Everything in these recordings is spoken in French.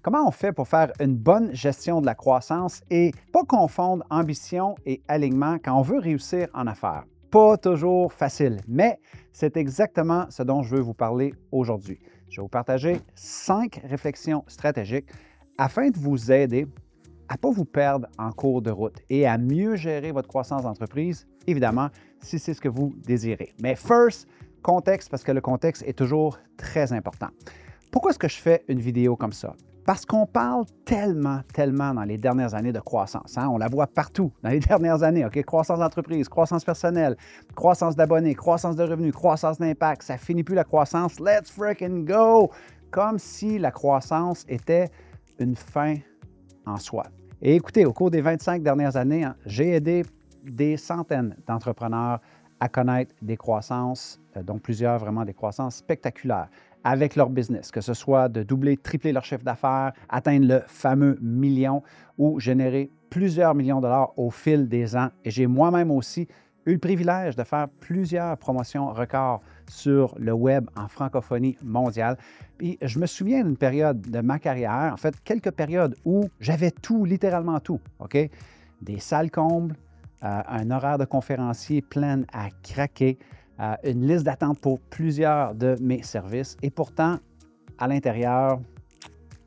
Comment on fait pour faire une bonne gestion de la croissance et pas confondre ambition et alignement quand on veut réussir en affaires? Pas toujours facile, mais c'est exactement ce dont je veux vous parler aujourd'hui. Je vais vous partager 5 réflexions stratégiques afin de vous aider à ne pas vous perdre en cours de route et à mieux gérer votre croissance d'entreprise, évidemment, si c'est ce que vous désirez. Mais first, contexte, parce que le contexte est toujours très important. Pourquoi est-ce que je fais une vidéo comme ça? Parce qu'on parle tellement dans les dernières années de croissance. Hein? On la voit partout dans les dernières années. OK? Croissance d'entreprise, croissance personnelle, croissance d'abonnés, croissance de revenus, croissance d'impact. Ça finit plus la croissance. Let's freaking go! Comme si la croissance était une fin en soi. Et écoutez, au cours des 25 dernières années, hein, j'ai aidé des centaines d'entrepreneurs à connaître des croissances, dont plusieurs vraiment des croissances spectaculaires avec leur business, que ce soit de doubler, tripler leur chiffre d'affaires, atteindre le fameux million ou générer plusieurs millions de dollars au fil des ans. Et j'ai moi-même aussi eu le privilège de faire plusieurs promotions records sur le web en francophonie mondiale. Puis je me souviens d'une période de ma carrière, en fait, quelques périodes où j'avais tout, littéralement tout, OK? Des salles combles, un horaire de conférencier plein à craquer, une liste d'attente pour plusieurs de mes services et pourtant, à l'intérieur,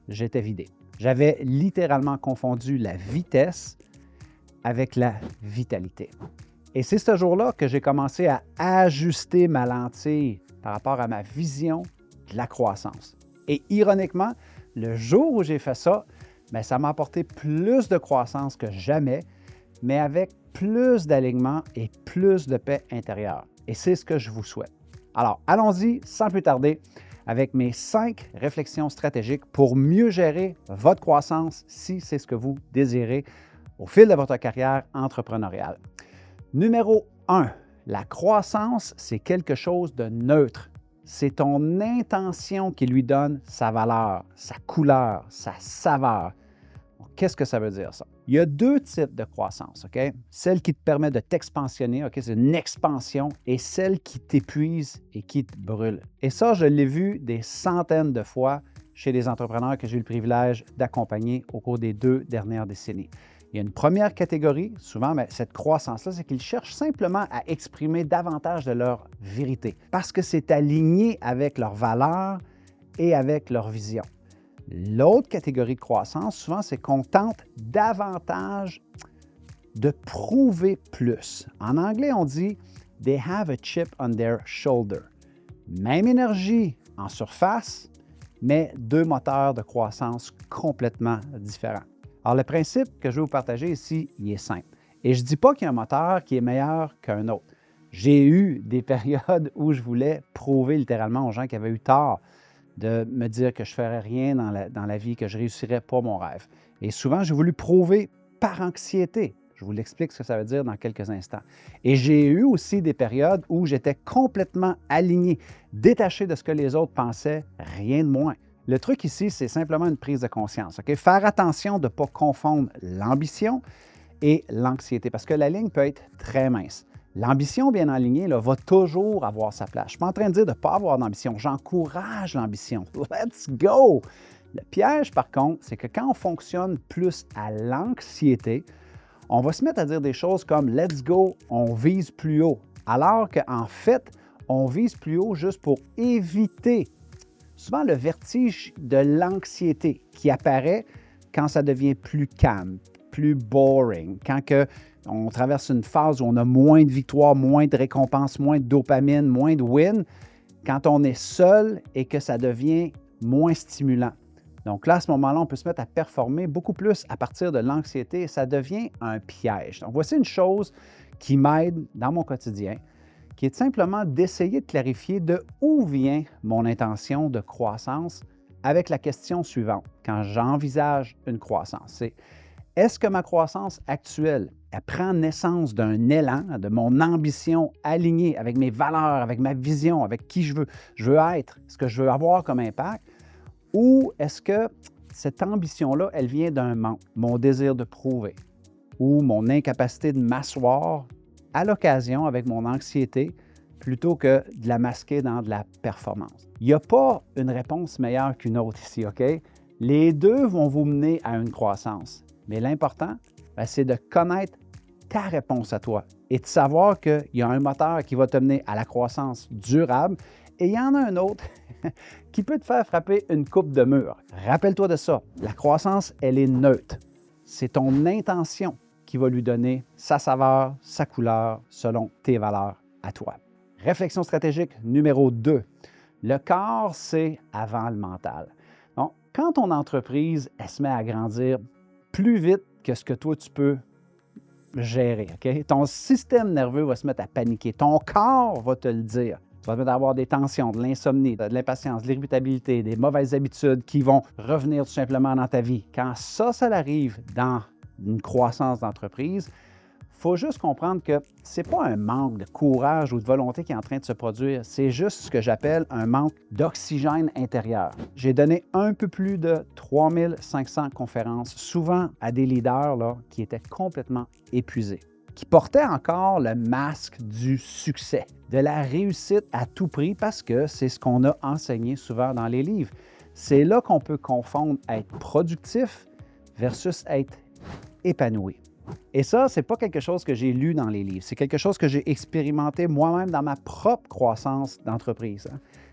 j'étais vidé. J'avais littéralement confondu la vitesse avec la vitalité. Et c'est ce jour-là que j'ai commencé à ajuster ma lentille par rapport à ma vision de la croissance. Et ironiquement, le jour où j'ai fait ça, bien, ça m'a apporté plus de croissance que jamais, mais avec plus d'alignement et plus de paix intérieure. Et c'est ce que je vous souhaite. Alors, allons-y sans plus tarder avec mes 5 réflexions stratégiques pour mieux gérer votre croissance si c'est ce que vous désirez au fil de votre carrière entrepreneuriale. Numéro 1, la croissance, c'est quelque chose de neutre. C'est ton intention qui lui donne sa valeur, sa couleur, sa saveur. Qu'est-ce que ça veut dire, ça? Il y a 2 types de croissance, OK? Celle qui te permet de t'expansionner, OK? C'est une expansion, et celle qui t'épuise et qui te brûle. Et ça, je l'ai vu des centaines de fois chez des entrepreneurs que j'ai eu le privilège d'accompagner au cours des 2 dernières décennies. Il y a une première catégorie, souvent, mais cette croissance-là, c'est qu'ils cherchent simplement à exprimer davantage de leur vérité parce que c'est aligné avec leurs valeurs et avec leur vision. L'autre catégorie de croissance, souvent, c'est qu'on tente davantage de prouver plus. En anglais, on dit « they have a chip on their shoulder ». Même énergie en surface, mais 2 moteurs de croissance complètement différents. Alors, le principe que je vais vous partager ici, il est simple. Et je ne dis pas qu'il y a un moteur qui est meilleur qu'un autre. J'ai eu des périodes où je voulais prouver littéralement aux gens qui avaient eu tort de me dire que je ne ferais rien dans la vie, que je ne réussirais pas mon rêve. Et souvent, j'ai voulu prouver par anxiété. Je vous l'explique ce que ça veut dire dans quelques instants. Et j'ai eu aussi des périodes où j'étais complètement aligné, détaché de ce que les autres pensaient, rien de moins. Le truc ici, c'est simplement une prise de conscience. Okay? Faire attention de ne pas confondre l'ambition et l'anxiété, parce que la ligne peut être très mince. L'ambition bien alignée là, va toujours avoir sa place. Je ne suis pas en train de dire de ne pas avoir d'ambition. J'encourage l'ambition. Let's go! Le piège, par contre, c'est que quand on fonctionne plus à l'anxiété, on va se mettre à dire des choses comme « let's go, on vise plus haut », alors qu'en fait, on vise plus haut juste pour éviter souvent le vertige de l'anxiété qui apparaît quand ça devient plus calme, plus boring, quand on traverse une phase où on a moins de victoires, moins de récompenses, moins de dopamine, moins de win, quand on est seul et que ça devient moins stimulant. Donc là, à ce moment-là, on peut se mettre à performer beaucoup plus à partir de l'anxiété et ça devient un piège. Donc voici une chose qui m'aide dans mon quotidien, qui est simplement d'essayer de clarifier de où vient mon intention de croissance avec la question suivante, quand j'envisage une croissance. C'est est-ce que ma croissance actuelle, elle prend naissance d'un élan, de mon ambition alignée avec mes valeurs, avec ma vision, avec qui je veux être, ce que je veux avoir comme impact, ou est-ce que cette ambition-là, elle vient d'un manque, mon désir de prouver, ou mon incapacité de m'asseoir à l'occasion avec mon anxiété, plutôt que de la masquer dans de la performance. Il n'y a pas une réponse meilleure qu'une autre ici, OK? Les deux vont vous mener à une croissance. Mais l'important, c'est de connaître ta réponse à toi et de savoir qu'il y a un moteur qui va te mener à la croissance durable et il y en a un autre qui peut te faire frapper une coupe de mur. Rappelle-toi de ça. La croissance, elle est neutre. C'est ton intention qui va lui donner sa saveur, sa couleur selon tes valeurs à toi. Réflexion stratégique numéro 2. Le corps, c'est avant le mental. Donc, quand ton entreprise, elle se met à grandir plus vite que ce que toi, tu peux gérer, OK? Ton système nerveux va se mettre à paniquer. Ton corps va te le dire. Tu vas te mettre à avoir des tensions, de l'insomnie, de l'impatience, de l'irritabilité, des mauvaises habitudes qui vont revenir tout simplement dans ta vie. Quand ça arrive dans une croissance d'entreprise, il faut juste comprendre que ce n'est pas un manque de courage ou de volonté qui est en train de se produire, c'est juste ce que j'appelle un manque d'oxygène intérieur. J'ai donné un peu plus de 3500 conférences, souvent à des leaders là, qui étaient complètement épuisés, qui portaient encore le masque du succès, de la réussite à tout prix parce que c'est ce qu'on a enseigné souvent dans les livres. C'est là qu'on peut confondre être productif versus être épanoui. Et ça, ce n'est pas quelque chose que j'ai lu dans les livres, c'est quelque chose que j'ai expérimenté moi-même dans ma propre croissance d'entreprise.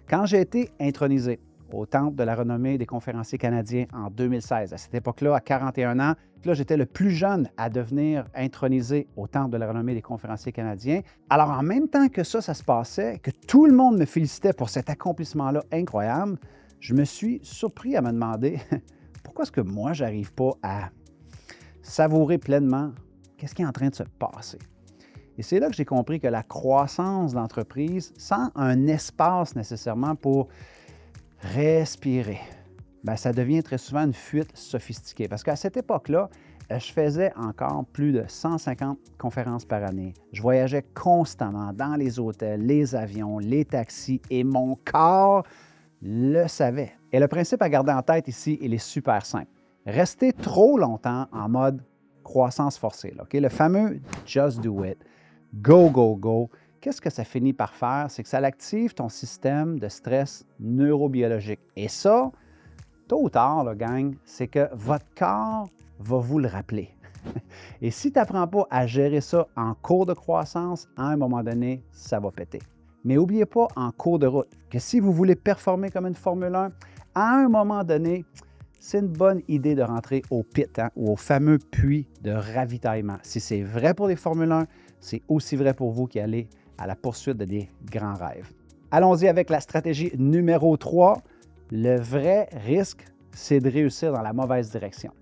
Quand j'ai été intronisé au Temple de la renommée des conférenciers canadiens en 2016, à cette époque-là, à 41 ans, là, j'étais le plus jeune à devenir intronisé au Temple de la renommée des conférenciers canadiens. Alors, en même temps que ça se passait, que tout le monde me félicitait pour cet accomplissement-là incroyable, je me suis surpris à me demander pourquoi est-ce que moi, je n'arrive pas à savourer pleinement qu'est-ce qui est en train de se passer. Et c'est là que j'ai compris que la croissance d'entreprise, sans un espace nécessairement pour respirer, ça devient très souvent une fuite sophistiquée. Parce qu'à cette époque-là, je faisais encore plus de 150 conférences par année. Je voyageais constamment dans les hôtels, les avions, les taxis et mon corps le savait. Et le principe à garder en tête ici, il est super simple. Rester trop longtemps en mode croissance forcée, là, okay? Le fameux « just do it », « go, go, go », qu'est-ce que ça finit par faire? C'est que ça active ton système de stress neurobiologique. Et ça, tôt ou tard, là, gang, c'est que votre corps va vous le rappeler. Et si tu n'apprends pas à gérer ça en cours de croissance, à un moment donné, ça va péter. Mais n'oubliez pas en cours de route que si vous voulez performer comme une Formule 1, à un moment donné, c'est une bonne idée de rentrer au pit ou au fameux puits de ravitaillement. Si c'est vrai pour les Formule 1, c'est aussi vrai pour vous qui allez à la poursuite de des grands rêves. Allons-y avec la stratégie numéro 3. Le vrai risque, c'est de réussir dans la mauvaise direction.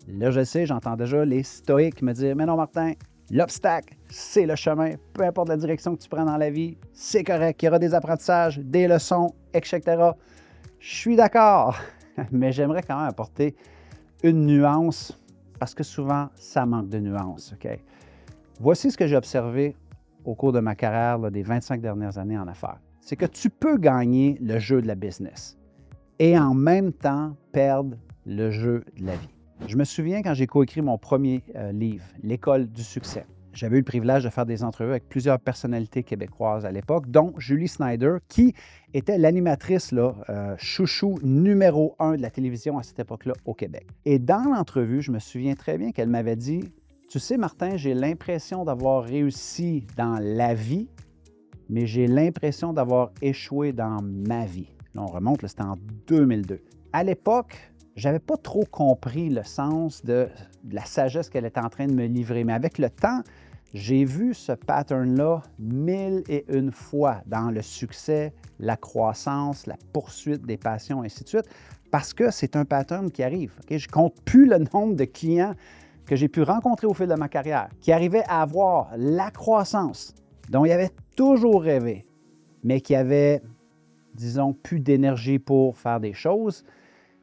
Là, je sais, j'entends déjà les stoïques me dire « Mais non, Martin, l'obstacle, c'est le chemin. Peu importe la direction que tu prends dans la vie, c'est correct. Il y aura des apprentissages, des leçons, etc. » Je suis d'accord. Mais j'aimerais quand même apporter une nuance parce que souvent, ça manque de nuance. Okay? Voici ce que j'ai observé au cours de ma carrière là, des 25 dernières années en affaires. C'est que tu peux gagner le jeu de la business et en même temps perdre le jeu de la vie. Je me souviens quand j'ai coécrit mon premier livre, L'École du succès. J'avais eu le privilège de faire des entrevues avec plusieurs personnalités québécoises à l'époque, dont Julie Snyder, qui était l'animatrice chouchou numéro 1 de la télévision à cette époque-là au Québec. Et dans l'entrevue, je me souviens très bien qu'elle m'avait dit « Tu sais, Martin, j'ai l'impression d'avoir réussi dans la vie, mais j'ai l'impression d'avoir échoué dans ma vie. » Là, on remonte, c'était en 2002. À l'époque, je n'avais pas trop compris le sens de la sagesse qu'elle était en train de me livrer. Mais avec le temps, j'ai vu ce pattern-là 1001 fois dans le succès, la croissance, la poursuite des passions, ainsi de suite, parce que c'est un pattern qui arrive. Okay? Je ne compte plus le nombre de clients que j'ai pu rencontrer au fil de ma carrière, qui arrivaient à avoir la croissance dont ils avaient toujours rêvé, mais qui avaient, disons, plus d'énergie pour faire des choses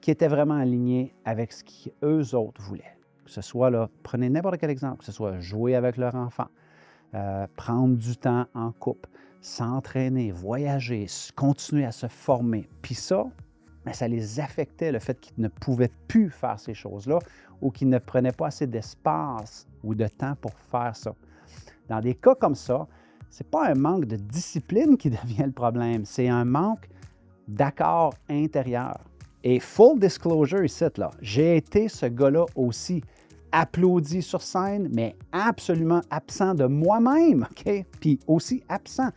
qui étaient vraiment alignés avec ce qu'eux autres voulaient. Que ce soit, là, prenez n'importe quel exemple, que ce soit jouer avec leur enfant, prendre du temps en couple, s'entraîner, voyager, continuer à se former. Puis ça, ça les affectait, le fait qu'ils ne pouvaient plus faire ces choses-là ou qu'ils ne prenaient pas assez d'espace ou de temps pour faire ça. Dans des cas comme ça, ce n'est pas un manque de discipline qui devient le problème, c'est un manque d'accord intérieur. Et full disclosure ici, là, j'ai été ce gars-là aussi, applaudi sur scène, mais absolument absent de moi-même, OK? Puis aussi absent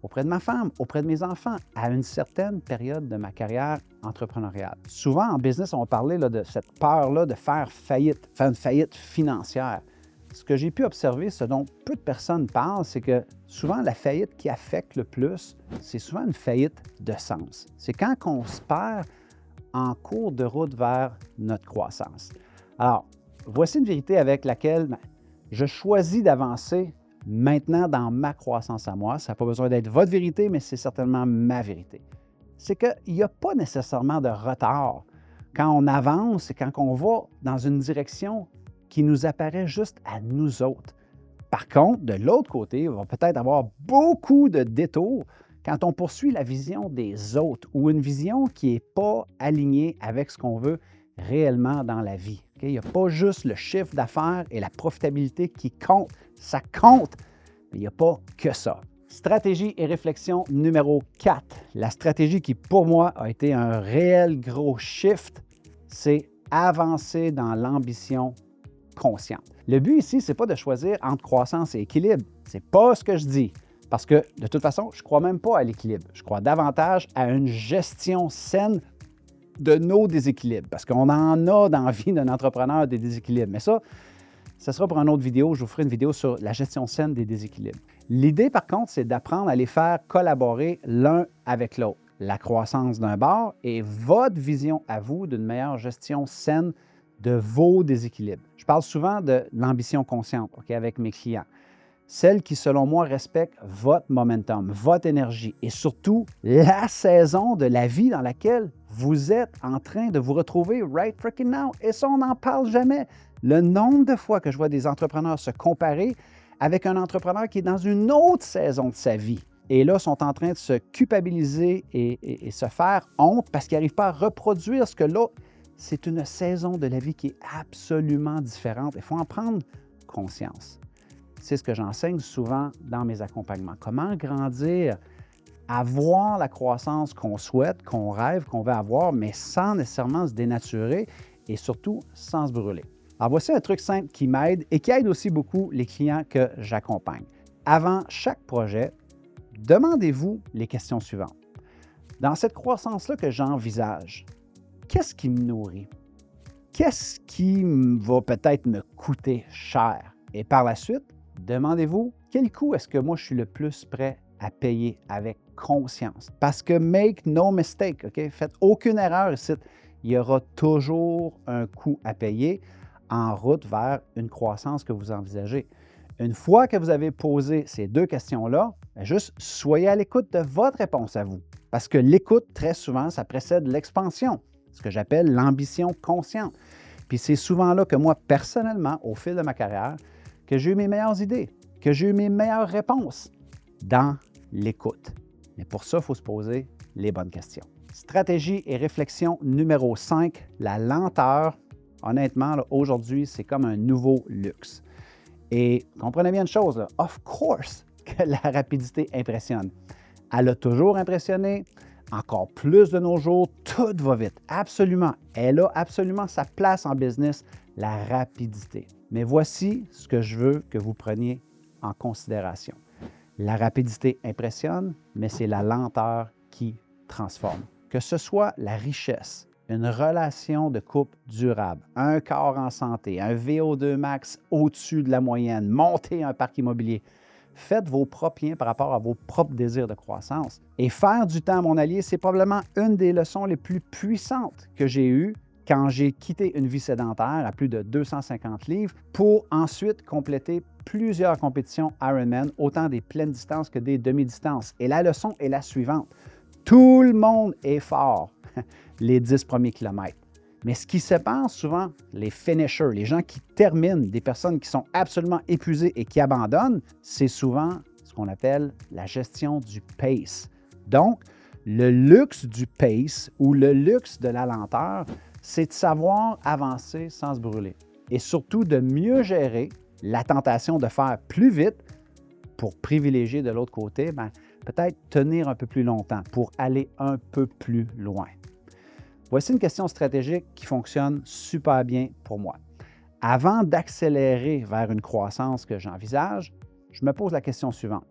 auprès de ma femme, auprès de mes enfants, à une certaine période de ma carrière entrepreneuriale. Souvent, en business, on va parler là, de cette peur-là de faire une faillite financière. Ce que j'ai pu observer, ce dont peu de personnes parlent, c'est que souvent, la faillite qui affecte le plus, c'est souvent une faillite de sens. C'est quand on se perd en cours de route vers notre croissance. Alors, voici une vérité avec laquelle je choisis d'avancer maintenant dans ma croissance à moi. Ça n'a pas besoin d'être votre vérité, mais c'est certainement ma vérité. C'est qu'il n'y a pas nécessairement de retard quand on avance et quand on va dans une direction qui nous apparaît juste à nous autres. Par contre, de l'autre côté, il va peut-être avoir beaucoup de détours quand on poursuit la vision des autres ou une vision qui n'est pas alignée avec ce qu'on veut réellement dans la vie. Okay? Il n'y a pas juste le chiffre d'affaires et la profitabilité qui comptent. Ça compte, mais il n'y a pas que ça. Stratégie et réflexion numéro 4. La stratégie qui, pour moi, a été un réel gros shift, c'est avancer dans l'ambition consciente. Le but ici, ce n'est pas de choisir entre croissance et équilibre. Ce n'est pas ce que je dis. Parce que, de toute façon, je ne crois même pas à l'équilibre. Je crois davantage à une gestion saine de nos déséquilibres. Parce qu'on en a dans la vie d'un entrepreneur des déséquilibres. Mais ça sera pour une autre vidéo. Je vous ferai une vidéo sur la gestion saine des déséquilibres. L'idée, par contre, c'est d'apprendre à les faire collaborer l'un avec l'autre. La croissance d'un bord et votre vision à vous d'une meilleure gestion saine de vos déséquilibres. Je parle souvent de l'ambition consciente avec mes clients. Celle qui, selon moi, respecte votre momentum, votre énergie et surtout la saison de la vie dans laquelle vous êtes en train de vous retrouver right freaking now. Et ça, on n'en parle jamais. Le nombre de fois que je vois des entrepreneurs se comparer avec un entrepreneur qui est dans une autre saison de sa vie. Et là, sont en train de se culpabiliser et se faire honte parce qu'ils n'arrivent pas à reproduire ce que l'autre. C'est une saison de la vie qui est absolument différente. Il faut en prendre conscience. C'est ce que j'enseigne souvent dans mes accompagnements. Comment grandir, avoir la croissance qu'on souhaite, qu'on rêve, qu'on veut avoir, mais sans nécessairement se dénaturer et surtout sans se brûler. Alors voici un truc simple qui m'aide et qui aide aussi beaucoup les clients que j'accompagne. Avant chaque projet, demandez-vous les questions suivantes. Dans cette croissance-là que j'envisage, qu'est-ce qui me nourrit? Qu'est-ce qui va peut-être me coûter cher? Et par la suite, demandez-vous quel coût est-ce que moi je suis le plus prêt à payer avec conscience? Parce que make no mistake, OK? Faites aucune erreur ici. Il y aura toujours un coût à payer en route vers une croissance que vous envisagez. Une fois que vous avez posé ces deux questions-là, juste soyez à l'écoute de votre réponse à vous. Parce que l'écoute, très souvent, ça précède l'expansion, ce que j'appelle l'ambition consciente. Puis c'est souvent là que moi, personnellement, au fil de ma carrière, que j'ai eu mes meilleures idées, que j'ai eu mes meilleures réponses dans l'écoute. Mais pour ça, il faut se poser les bonnes questions. Stratégie et réflexion numéro 5, la lenteur. Honnêtement, aujourd'hui, c'est comme un nouveau luxe. Et comprenez bien une chose, là, of course que la rapidité impressionne. Elle a toujours impressionné, encore plus de nos jours, tout va vite, absolument. Elle a absolument sa place en business, la rapidité. Mais voici ce que je veux que vous preniez en considération. La rapidité impressionne, mais c'est la lenteur qui transforme. Que ce soit la richesse, une relation de couple durable, un corps en santé, un VO2 max au-dessus de la moyenne, monter un parc immobilier. Faites vos propres liens par rapport à vos propres désirs de croissance. Et faire du temps, mon allié, c'est probablement une des leçons les plus puissantes que j'ai eues quand j'ai quitté une vie sédentaire à plus de 250 livres pour ensuite compléter plusieurs compétitions Ironman, autant des pleines distances que des demi-distances. Et la leçon est la suivante. Tout le monde est fort les 10 premiers kilomètres. Mais ce qui sépare souvent les finishers, les gens qui terminent, des personnes qui sont absolument épuisées et qui abandonnent, c'est souvent ce qu'on appelle la gestion du pace. Donc, le luxe du pace ou le luxe de la lenteur, c'est de savoir avancer sans se brûler et surtout de mieux gérer la tentation de faire plus vite pour privilégier de l'autre côté, peut-être tenir un peu plus longtemps pour aller un peu plus loin. Voici une question stratégique qui fonctionne super bien pour moi. Avant d'accélérer vers une croissance que j'envisage, je me pose la question suivante.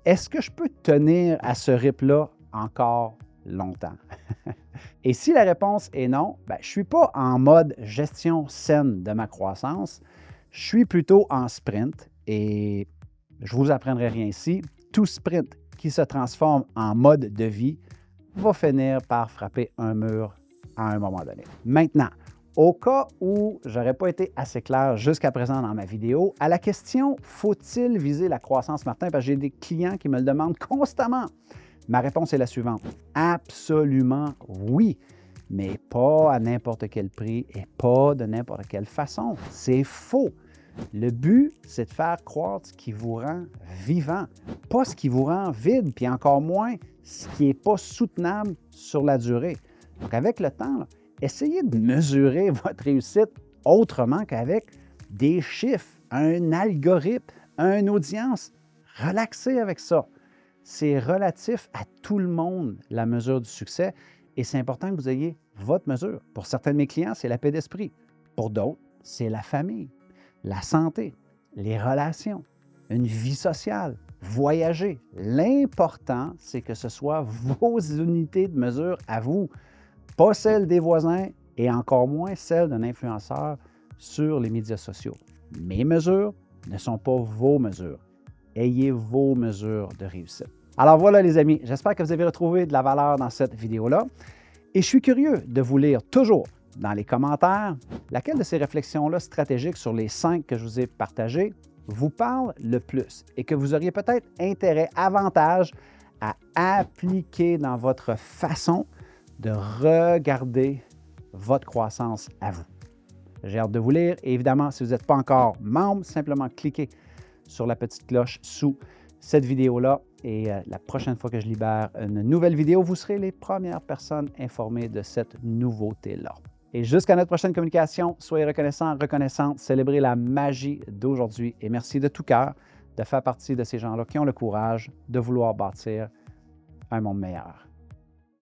Est-ce que je peux tenir à ce rythme-là encore longtemps? Et si la réponse est non, je ne suis pas en mode gestion saine de ma croissance, je suis plutôt en sprint et je ne vous apprendrai rien ici. Tout sprint qui se transforme en mode de vie va finir par frapper un mur à un moment donné. Maintenant, au cas où je n'aurais pas été assez clair jusqu'à présent dans ma vidéo, à la question « Faut-il viser la croissance, Martin? » Parce que j'ai des clients qui me le demandent constamment. Ma réponse est la suivante. Absolument oui, mais pas à n'importe quel prix et pas de n'importe quelle façon. C'est faux. Le but, c'est de faire croître ce qui vous rend vivant, pas ce qui vous rend vide, puis encore moins ce qui n'est pas soutenable sur la durée. Donc, avec le temps, essayez de mesurer votre réussite autrement qu'avec des chiffres, un algorithme, une audience. Relaxez avec ça. C'est relatif à tout le monde, la mesure du succès, et c'est important que vous ayez votre mesure. Pour certains de mes clients, c'est la paix d'esprit. Pour d'autres, c'est la famille, la santé, les relations, une vie sociale, voyager. L'important, c'est que ce soit vos unités de mesure à vous, pas celles des voisins et encore moins celles d'un influenceur sur les médias sociaux. Mes mesures ne sont pas vos mesures. Ayez vos mesures de réussite. Alors voilà les amis, j'espère que vous avez retrouvé de la valeur dans cette vidéo-là. Et je suis curieux de vous lire toujours dans les commentaires laquelle de ces réflexions-là stratégiques sur les 5 que je vous ai partagées vous parle le plus et que vous auriez peut-être intérêt, avantage à appliquer dans votre façon de regarder votre croissance à vous. J'ai hâte de vous lire et évidemment, si vous n'êtes pas encore membre, simplement cliquez sur la petite cloche sous cette vidéo-là et la prochaine fois que je libère une nouvelle vidéo, vous serez les premières personnes informées de cette nouveauté-là. Et jusqu'à notre prochaine communication, soyez reconnaissants, reconnaissantes, célébrez la magie d'aujourd'hui et merci de tout cœur de faire partie de ces gens-là qui ont le courage de vouloir bâtir un monde meilleur.